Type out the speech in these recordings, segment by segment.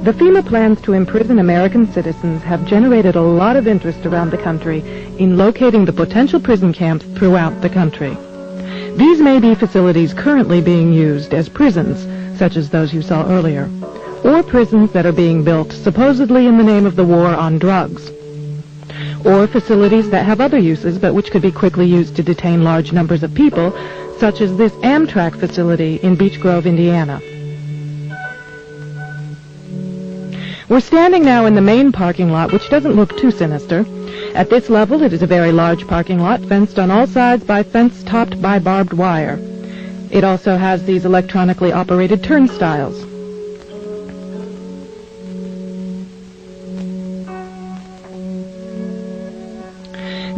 The Fema plans to imprison American citizens have generated a lot of interest around the country in locating the potential prison camps throughout the country. These may be facilities currently being used as prisons, such as those you saw earlier, or prisons that are being built supposedly in the name of the war on drugs, or facilities that have other uses but which could be quickly used to detain large numbers of people, such as this Amtrak facility in Beech Grove, Indiana. We're standing now in the main parking lot, which doesn't look too sinister. At this level, it is a very large parking lot, fenced on all sides by fence topped by barbed wire. It also has these electronically operated turnstiles.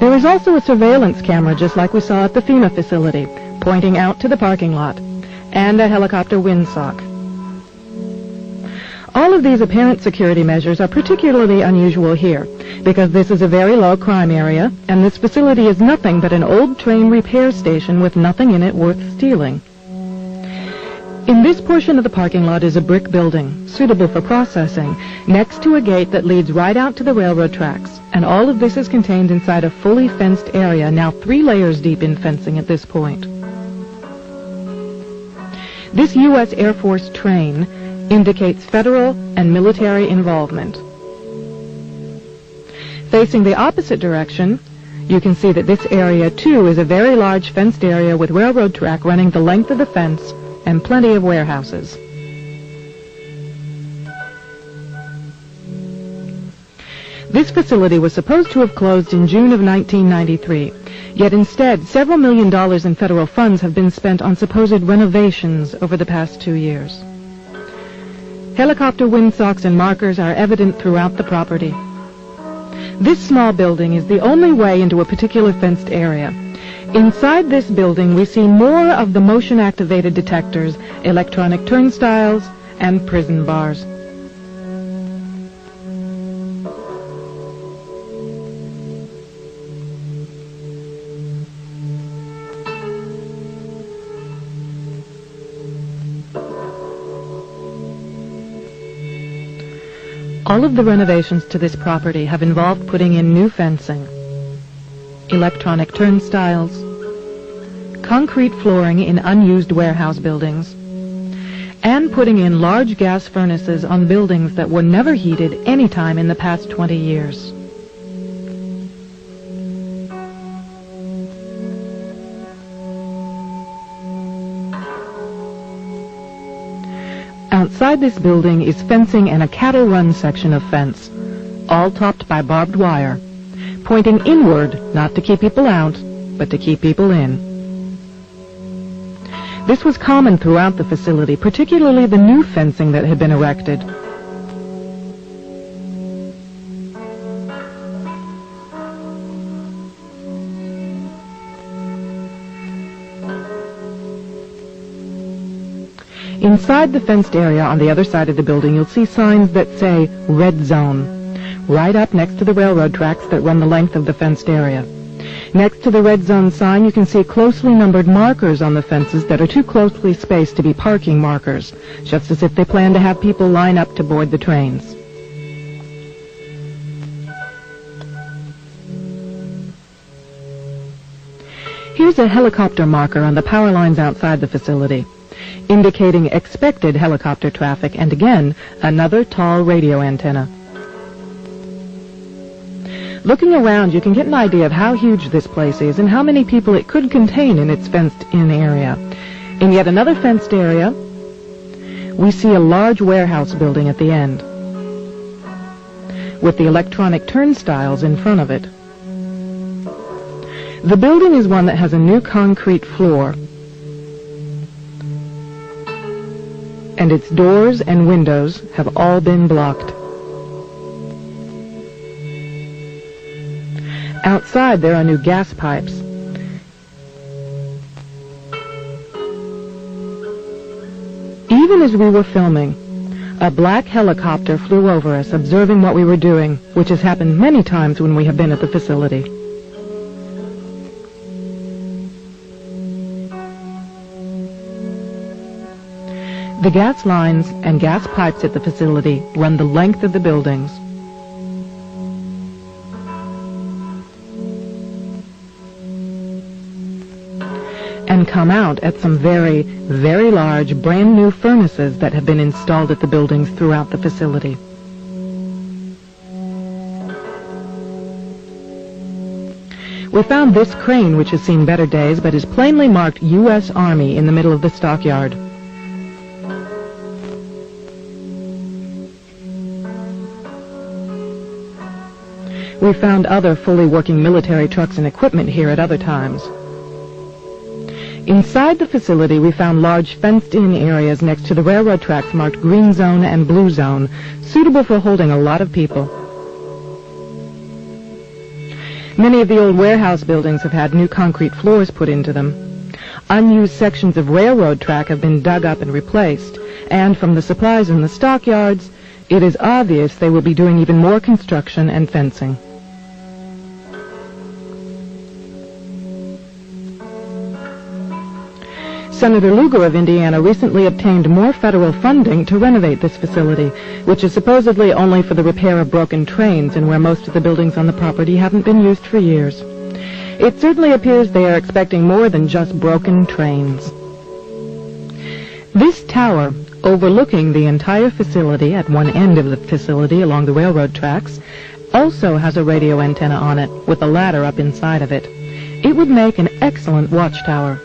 There is also a surveillance camera, just like we saw at the Fema facility, pointing out to the parking lot, and a helicopter windsock. All of these apparent security measures are particularly unusual here, because this is a very low crime area, and this facility is nothing but an old train repair station with nothing in it worth stealing. In this portion of the parking lot is a brick building, suitable for processing, next to a gate that leads right out to the railroad tracks, and all of this is contained inside a fully fenced area, now 3 layers deep in fencing at this point. This U.S. Air Force train indicates federal and military involvement. Facing the opposite direction, you can see that this area, too, is a very large fenced area with railroad track running the length of the fence and plenty of warehouses. This facility was supposed to have closed in June of 1993, yet instead several $1 million in federal funds have been spent on supposed renovations over the past 2 years. Helicopter windsocks and markers are evident throughout the property. This small building is the only way into a particular fenced area. Inside this building, we see more of the motion-activated detectors, electronic turnstiles, and prison bars. All of the renovations to this property have involved putting in new fencing, electronic turnstiles, concrete flooring in unused warehouse buildings, and putting in large gas furnaces on buildings that were never heated any time in the past 20 years. Outside this building is fencing and a cattle run section of fence, all topped by barbed wire, pointing inward, not to keep people out, but to keep people in. This was common throughout the facility, particularly the new fencing that had been erected. Inside the fenced area on the other side of the building, you'll see signs that say Red Zone, right up next to the railroad tracks that run the length of the fenced area. Next to the Red Zone sign, you can see closely numbered markers on the fences that are too closely spaced to be parking markers, just as if they plan to have people line up to board the trains. Here's a helicopter marker on the power lines outside the facility, indicating expected helicopter traffic, and again, another tall radio antenna. Looking around, you can get an idea of how huge this place is and how many people it could contain in its fenced-in area. In yet another fenced area, we see a large warehouse building at the end, with the electronic turnstiles in front of it. The building is one that has a new concrete floor, and its doors and windows have all been blocked. Outside, there are new gas pipes. Even as we were filming, a black helicopter flew over us, observing what we were doing, which has happened many times when we have been at the facility. The gas lines and gas pipes at the facility run the length of the buildings. And come out at some very, very large, brand new furnaces that have been installed at the buildings throughout the facility. We found this crane, which has seen better days, but is plainly marked U.S. Army in the middle of the stockyard. We found other fully working military trucks and equipment here at other times. Inside the facility, we found large fenced-in areas next to the railroad tracks marked green zone and blue zone, suitable for holding a lot of people. Many of the old warehouse buildings have had new concrete floors put into them. Unused sections of railroad track have been dug up and replaced, and from the supplies in the stockyards, it is obvious they will be doing even more construction and fencing. Senator Lugar of Indiana recently obtained more federal funding to renovate this facility, which is supposedly only for the repair of broken trains and where most of the buildings on the property haven't been used for years. It certainly appears they are expecting more than just broken trains. This tower, overlooking the entire facility at one end of the facility along the railroad tracks, also has a radio antenna on it with a ladder up inside of it. It would make an excellent watchtower.